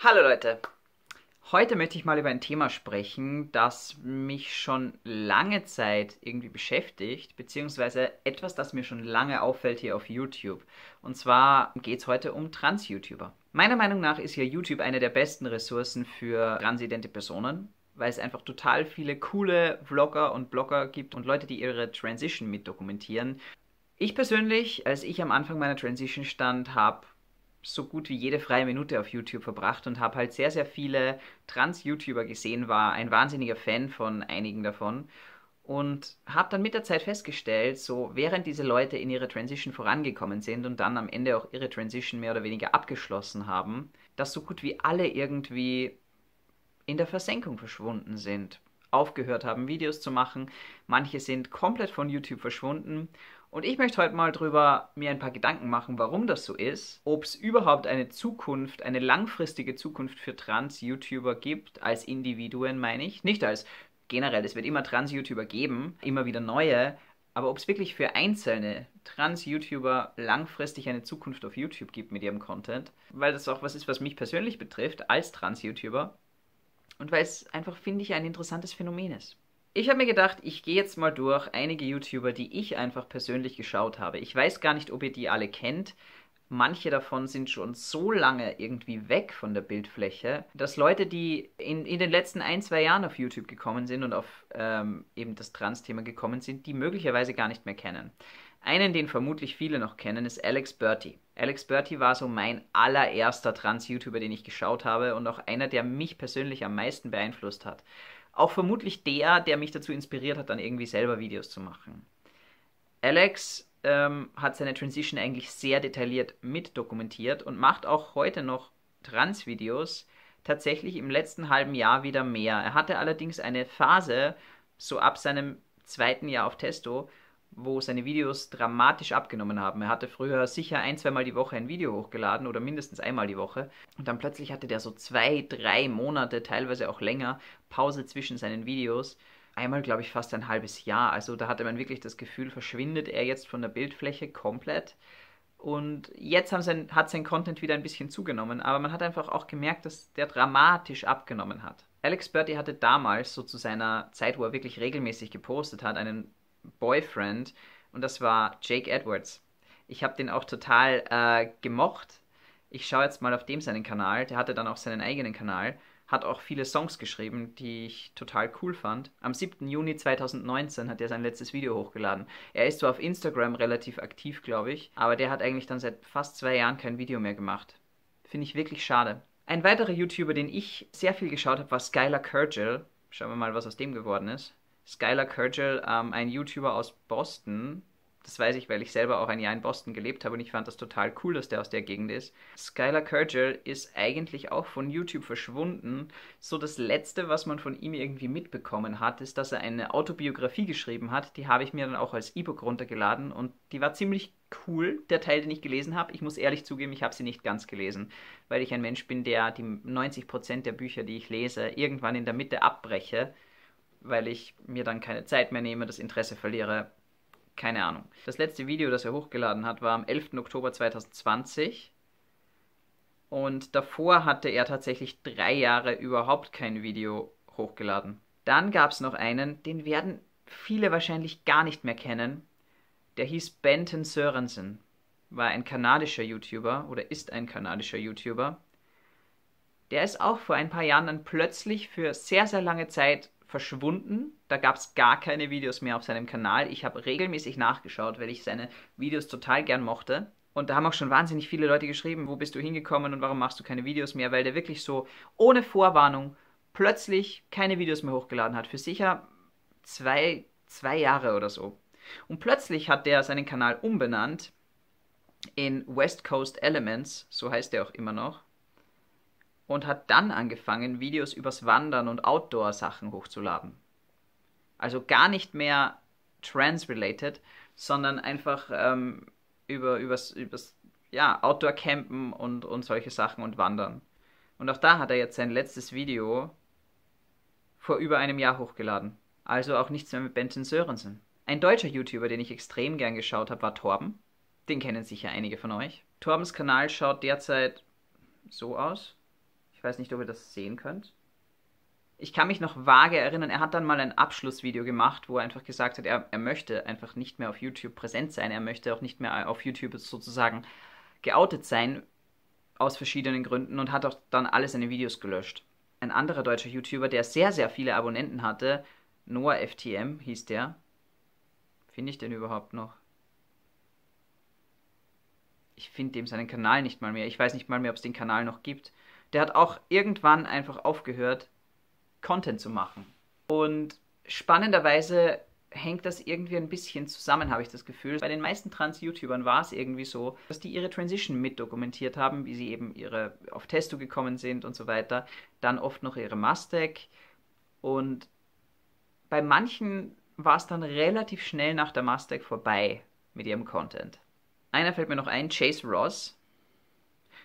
Hallo Leute, heute möchte ich mal über ein Thema sprechen, das mich schon lange Zeit irgendwie beschäftigt, beziehungsweise etwas, das mir schon lange auffällt hier auf YouTube. Und zwar geht es heute um Trans-YouTuber. Meiner Meinung nach ist ja YouTube eine der besten Ressourcen für transidente Personen, weil es einfach total viele coole Vlogger und Blogger gibt und Leute, die ihre Transition mit dokumentieren. Ich persönlich, als ich am Anfang meiner Transition stand, habe so gut wie jede freie Minute auf YouTube verbracht und habe halt sehr, sehr viele Trans-YouTuber gesehen, war ein wahnsinniger Fan von einigen davon und habe dann mit der Zeit festgestellt, so während diese Leute in ihrer Transition vorangekommen sind und dann am Ende auch ihre Transition mehr oder weniger abgeschlossen haben, dass so gut wie alle irgendwie in der Versenkung verschwunden sind, aufgehört haben, Videos zu machen. Manche sind komplett von YouTube verschwunden. Und ich möchte heute mal drüber mir ein paar Gedanken machen, warum das so ist, ob es überhaupt eine Zukunft, eine langfristige Zukunft für Trans-YouTuber gibt, als Individuen meine ich, nicht als generell, es wird immer Trans-YouTuber geben, immer wieder neue, aber ob es wirklich für einzelne Trans-YouTuber langfristig eine Zukunft auf YouTube gibt mit ihrem Content, weil das auch was ist, was mich persönlich betrifft, als Trans-YouTuber. Und weil es einfach, finde ich, ein interessantes Phänomen ist. Ich habe mir gedacht, ich gehe jetzt mal durch einige YouTuber, die ich einfach persönlich geschaut habe. Ich weiß gar nicht, ob ihr die alle kennt. Manche davon sind schon so lange irgendwie weg von der Bildfläche, dass Leute, die in den letzten ein, zwei Jahren auf YouTube gekommen sind und auf eben das Trans-Thema gekommen sind, die möglicherweise gar nicht mehr kennen. Einen, den vermutlich viele noch kennen, ist Alex Berti. Alex Berti war so mein allererster Trans-YouTuber, den ich geschaut habe und auch einer, der mich persönlich am meisten beeinflusst hat. Auch vermutlich der mich dazu inspiriert hat, dann irgendwie selber Videos zu machen. Alex hat seine Transition eigentlich sehr detailliert mitdokumentiert und macht auch heute noch Trans-Videos, tatsächlich im letzten halben Jahr wieder mehr. Er hatte allerdings eine Phase, so ab seinem zweiten Jahr auf Testo, wo seine Videos dramatisch abgenommen haben. Er hatte früher sicher ein, zweimal die Woche ein Video hochgeladen oder mindestens einmal die Woche. Und dann plötzlich hatte der so 2, 3 Monate, teilweise auch länger, Pause zwischen seinen Videos. Einmal, glaube ich, fast ein halbes Jahr. Also da hatte man wirklich das Gefühl, verschwindet er jetzt von der Bildfläche komplett. Und jetzt hat sein Content wieder ein bisschen zugenommen, aber man hat einfach auch gemerkt, dass der dramatisch abgenommen hat. Alex Berti hatte damals, so zu seiner Zeit, wo er wirklich regelmäßig gepostet hat, einen Boyfriend und das war Jake Edwards. Ich habe den auch total gemocht. Ich schaue jetzt mal auf dem seinen Kanal. Der hatte dann auch seinen eigenen Kanal. Hat auch viele Songs geschrieben, die ich total cool fand. Am 7. Juni 2019 hat er sein letztes Video hochgeladen. Er ist zwar auf Instagram relativ aktiv, glaube ich, aber der hat eigentlich dann seit fast 2 Jahren kein Video mehr gemacht. Finde ich wirklich schade. Ein weiterer YouTuber, den ich sehr viel geschaut habe, war Skylar Kurgel. Schauen wir mal, was aus dem geworden ist. Skylar Kurgel, ein YouTuber aus Boston. Das weiß ich, weil ich selber auch ein Jahr in Boston gelebt habe und ich fand das total cool, dass der aus der Gegend ist. Skylar Kurgel ist eigentlich auch von YouTube verschwunden. So das Letzte, was man von ihm irgendwie mitbekommen hat, ist, dass er eine Autobiografie geschrieben hat. Die habe ich mir dann auch als E-Book runtergeladen und die war ziemlich cool, der Teil, den ich gelesen habe. Ich muss ehrlich zugeben, ich habe sie nicht ganz gelesen, weil ich ein Mensch bin, der die 90% der Bücher, die ich lese, irgendwann in der Mitte abbreche, weil ich mir dann keine Zeit mehr nehme, das Interesse verliere. Keine Ahnung. Das letzte Video, das er hochgeladen hat, war am 11. Oktober 2020. Und davor hatte er tatsächlich 3 Jahre überhaupt kein Video hochgeladen. Dann gab es noch einen, den werden viele wahrscheinlich gar nicht mehr kennen. Der hieß Benton Sørensen. War ein kanadischer YouTuber oder ist ein kanadischer YouTuber. Der ist auch vor ein paar Jahren dann plötzlich für sehr, sehr lange Zeit verschwunden. Da gab es gar keine Videos mehr auf seinem Kanal. Ich habe regelmäßig nachgeschaut, weil ich seine Videos total gern mochte. Und da haben auch schon wahnsinnig viele Leute geschrieben, wo bist du hingekommen und warum machst du keine Videos mehr, weil der wirklich so ohne Vorwarnung plötzlich keine Videos mehr hochgeladen hat. Für sicher zwei Jahre oder so. Und plötzlich hat der seinen Kanal umbenannt in West Coast Elements, so heißt er auch immer noch, und hat dann angefangen, Videos übers Wandern und Outdoor-Sachen hochzuladen. Also gar nicht mehr trans-related, sondern einfach übers ja, Outdoor-Campen und solche Sachen und Wandern. Und auch da hat er jetzt sein letztes Video vor über einem Jahr hochgeladen. Also auch nichts mehr mit Benton Sørensen. Ein deutscher YouTuber, den ich extrem gern geschaut habe, war Torben. Den kennen sicher einige von euch. Torbens Kanal schaut derzeit so aus. Ich weiß nicht, ob ihr das sehen könnt. Ich kann mich noch vage erinnern, er hat dann mal ein Abschlussvideo gemacht, wo er einfach gesagt hat, er möchte einfach nicht mehr auf YouTube präsent sein, er möchte auch nicht mehr auf YouTube sozusagen geoutet sein, aus verschiedenen Gründen, und hat auch dann alle seine Videos gelöscht. Ein anderer deutscher YouTuber, der sehr, sehr viele Abonnenten hatte, Noah FTM hieß der. Finde ich den überhaupt noch? Ich finde dem seinen Kanal nicht mal mehr. Ich weiß nicht mal mehr, ob es den Kanal noch gibt. Der hat auch irgendwann einfach aufgehört, Content zu machen. Und spannenderweise hängt das irgendwie ein bisschen zusammen, habe ich das Gefühl. Bei den meisten Trans-YouTubern war es irgendwie so, dass die ihre Transition mitdokumentiert haben, wie sie eben auf Testo gekommen sind und so weiter. Dann oft noch ihre Mastec. Und bei manchen war es dann relativ schnell nach der Mastec vorbei mit ihrem Content. Einer fällt mir noch ein, Chase Ross.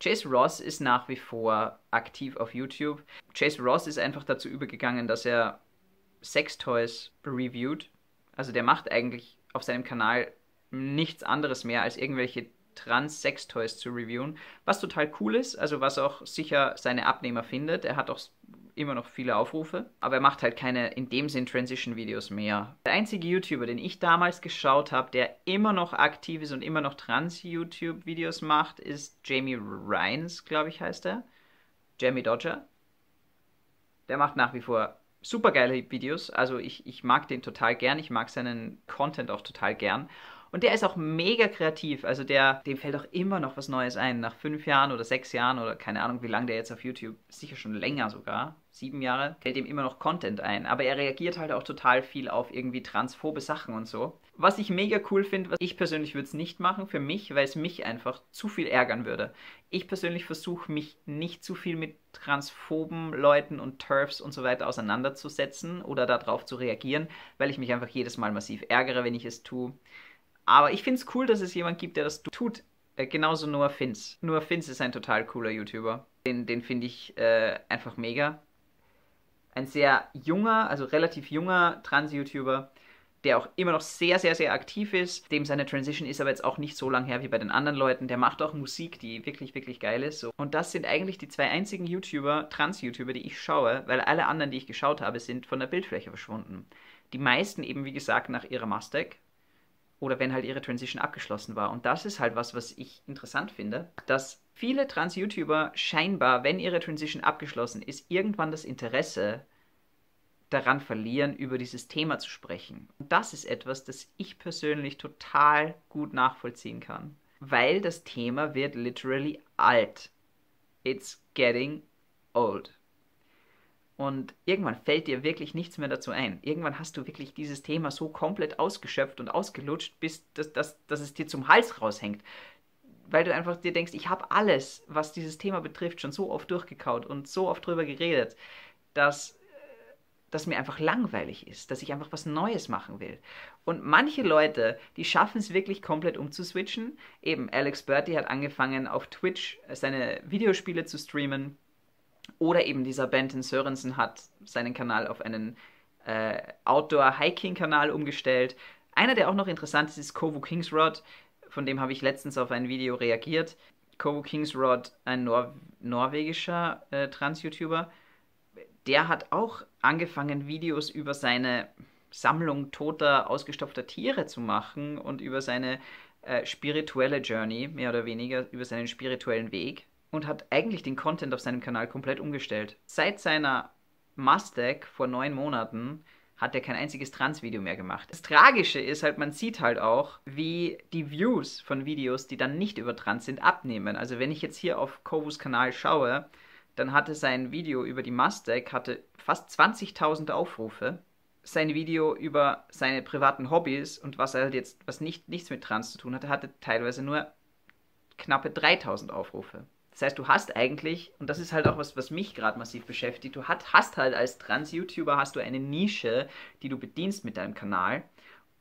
Chase Ross ist nach wie vor aktiv auf YouTube. Chase Ross ist einfach dazu übergegangen, dass er Sextoys reviewt. Also der macht eigentlich auf seinem Kanal nichts anderes mehr, als irgendwelche Trans-Sextoys zu reviewen. Was total cool ist, also was auch sicher seine Abnehmer findet. Er hat auch immer noch viele Aufrufe, aber er macht halt keine in dem Sinn Transition-Videos mehr. Der einzige YouTuber, den ich damals geschaut habe, der immer noch aktiv ist und immer noch Trans-YouTube-Videos macht, ist Jamie Rhines, glaube ich, heißt er. Jamie Dodger. Der macht nach wie vor super geile Videos, also ich mag den total gern, ich mag seinen Content auch total gern. Und der ist auch mega kreativ, also dem fällt auch immer noch was Neues ein. Nach 5 Jahren oder 6 Jahren oder keine Ahnung, wie lange der jetzt auf YouTube, sicher schon länger sogar, 7 Jahre, fällt ihm immer noch Content ein. Aber er reagiert halt auch total viel auf irgendwie transphobe Sachen und so. Was ich mega cool finde, ich persönlich würde es nicht machen für mich, weil es mich einfach zu viel ärgern würde. Ich persönlich versuche mich nicht zu viel mit transphoben Leuten und TERFs und so weiter auseinanderzusetzen oder darauf zu reagieren, weil ich mich einfach jedes Mal massiv ärgere, wenn ich es tue. Aber ich finde es cool, dass es jemand gibt, der das tut. Genauso Noah Finz. Noah Finz ist ein total cooler YouTuber. Den finde ich einfach mega. Ein sehr junger, also relativ junger Trans-YouTuber, der auch immer noch sehr, sehr, sehr aktiv ist. Dem seine Transition ist aber jetzt auch nicht so lang her wie bei den anderen Leuten. Der macht auch Musik, die wirklich, wirklich geil ist. Und das sind eigentlich die 2 einzigen YouTuber, Trans-YouTuber, die ich schaue, weil alle anderen, die ich geschaut habe, sind von der Bildfläche verschwunden. Die meisten eben, wie gesagt, nach ihrer Mastec. Oder wenn halt ihre Transition abgeschlossen war. Und das ist halt was ich interessant finde, dass viele Trans-YouTuber scheinbar, wenn ihre Transition abgeschlossen ist, irgendwann das Interesse daran verlieren, über dieses Thema zu sprechen. Und das ist etwas, das ich persönlich total gut nachvollziehen kann. Weil das Thema wird literally alt. It's getting old. Und irgendwann fällt dir wirklich nichts mehr dazu ein. Irgendwann hast du wirklich dieses Thema so komplett ausgeschöpft und ausgelutscht, bis dass es dir zum Hals raushängt. Weil du einfach dir denkst, ich habe alles, was dieses Thema betrifft, schon so oft durchgekaut und so oft drüber geredet, dass mir einfach langweilig ist, dass ich einfach was Neues machen will. Und manche Leute, die schaffen es wirklich komplett umzuswitchen. Eben, Alex Berti hat angefangen auf Twitch seine Videospiele zu streamen. Oder eben dieser Benton Sörensen hat seinen Kanal auf einen Outdoor-Hiking-Kanal umgestellt. Einer, der auch noch interessant ist, ist Kovu Kingsrod. Von dem habe ich letztens auf ein Video reagiert. Kovu Kingsrod, ein norwegischer Trans-YouTuber, der hat auch angefangen, Videos über seine Sammlung toter, ausgestopfter Tiere zu machen und über seine spirituelle Journey, mehr oder weniger, über seinen spirituellen Weg. Und hat eigentlich den Content auf seinem Kanal komplett umgestellt. Seit seiner Mastec vor 9 Monaten hat er kein einziges Trans-Video mehr gemacht. Das Tragische ist halt, man sieht halt auch, wie die Views von Videos, die dann nicht über Trans sind, abnehmen. Also wenn ich jetzt hier auf Kovus Kanal schaue, dann hatte sein Video über die Mastec hatte fast 20.000 Aufrufe. Sein Video über seine privaten Hobbys und was er halt jetzt, was nichts mit Trans zu tun hatte teilweise nur knappe 3.000 Aufrufe. Das heißt, du hast eigentlich, und das ist halt auch was mich gerade massiv beschäftigt, du hast halt als Trans-YouTuber hast du eine Nische, die du bedienst mit deinem Kanal.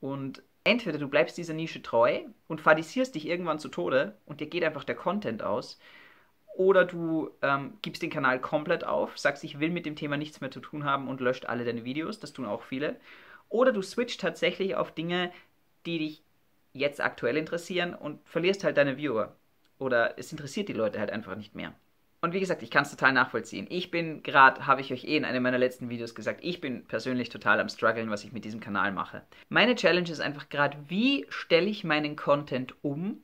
Und entweder du bleibst dieser Nische treu und fadisierst dich irgendwann zu Tode und dir geht einfach der Content aus, oder du gibst den Kanal komplett auf, sagst, ich will mit dem Thema nichts mehr zu tun haben und löscht alle deine Videos, das tun auch viele. Oder du switcht tatsächlich auf Dinge, die dich jetzt aktuell interessieren und verlierst halt deine Viewer. Oder es interessiert die Leute halt einfach nicht mehr. Und wie gesagt, ich kann es total nachvollziehen. Ich bin gerade, habe ich euch in einem meiner letzten Videos gesagt, ich bin persönlich total am struggeln, was ich mit diesem Kanal mache. Meine Challenge ist einfach gerade, wie stelle ich meinen Content um,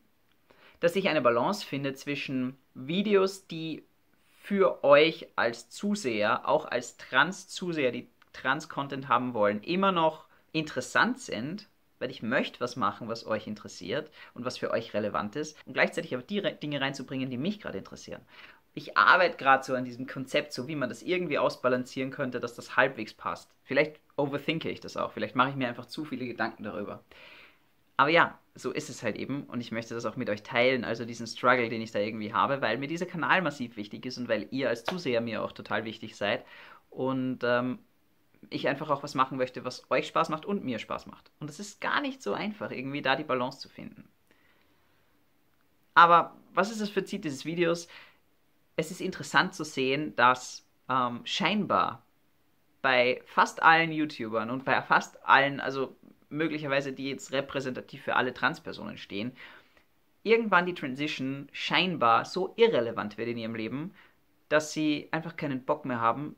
dass ich eine Balance finde zwischen Videos, die für euch als Zuseher, auch als Trans-Zuseher, die Trans-Content haben wollen, immer noch interessant sind, weil ich möchte was machen, was euch interessiert und was für euch relevant ist, und gleichzeitig aber die Dinge reinzubringen, die mich gerade interessieren. Ich arbeite gerade so an diesem Konzept, so wie man das irgendwie ausbalancieren könnte, dass das halbwegs passt. Vielleicht overthinke ich das auch, vielleicht mache ich mir einfach zu viele Gedanken darüber. Aber ja, so ist es halt eben, und ich möchte das auch mit euch teilen, also diesen Struggle, den ich da irgendwie habe, weil mir dieser Kanal massiv wichtig ist und weil ihr als Zuseher mir auch total wichtig seid und ich einfach auch was machen möchte, was euch Spaß macht und mir Spaß macht. Und es ist gar nicht so einfach, irgendwie da die Balance zu finden. Aber was ist das Fazit dieses Videos? Es ist interessant zu sehen, dass scheinbar bei fast allen YouTubern und bei fast allen, also möglicherweise die jetzt repräsentativ für alle Transpersonen stehen, irgendwann die Transition scheinbar so irrelevant wird in ihrem Leben, dass sie einfach keinen Bock mehr haben,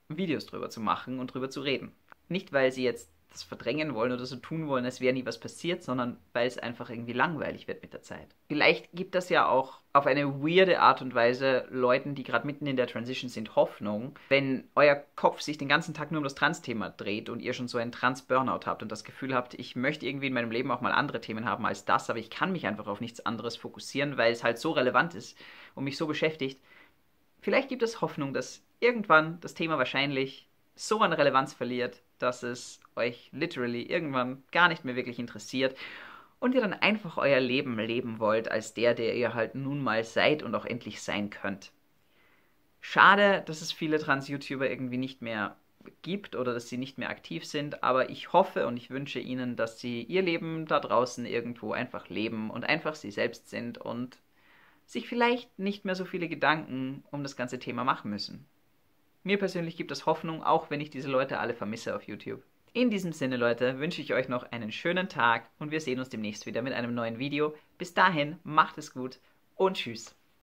Videos drüber zu machen und drüber zu reden. Nicht, weil sie jetzt das verdrängen wollen oder so tun wollen, als wäre nie was passiert, sondern weil es einfach irgendwie langweilig wird mit der Zeit. Vielleicht gibt das ja auch auf eine weirde Art und Weise Leuten, die gerade mitten in der Transition sind, Hoffnung, wenn euer Kopf sich den ganzen Tag nur um das Trans-Thema dreht und ihr schon so einen Trans-Burnout habt und das Gefühl habt, ich möchte irgendwie in meinem Leben auch mal andere Themen haben als das, aber ich kann mich einfach auf nichts anderes fokussieren, weil es halt so relevant ist und mich so beschäftigt. Vielleicht gibt es Hoffnung, dass irgendwann das Thema wahrscheinlich so an Relevanz verliert, dass es euch literally irgendwann gar nicht mehr wirklich interessiert und ihr dann einfach euer Leben leben wollt als der ihr halt nun mal seid und auch endlich sein könnt. Schade, dass es viele Trans-YouTuber irgendwie nicht mehr gibt oder dass sie nicht mehr aktiv sind, aber ich hoffe und ich wünsche ihnen, dass sie ihr Leben da draußen irgendwo einfach leben und einfach sie selbst sind und sich vielleicht nicht mehr so viele Gedanken um das ganze Thema machen müssen. Mir persönlich gibt es Hoffnung, auch wenn ich diese Leute alle vermisse auf YouTube. In diesem Sinne, Leute, wünsche ich euch noch einen schönen Tag und wir sehen uns demnächst wieder mit einem neuen Video. Bis dahin, macht es gut und tschüss.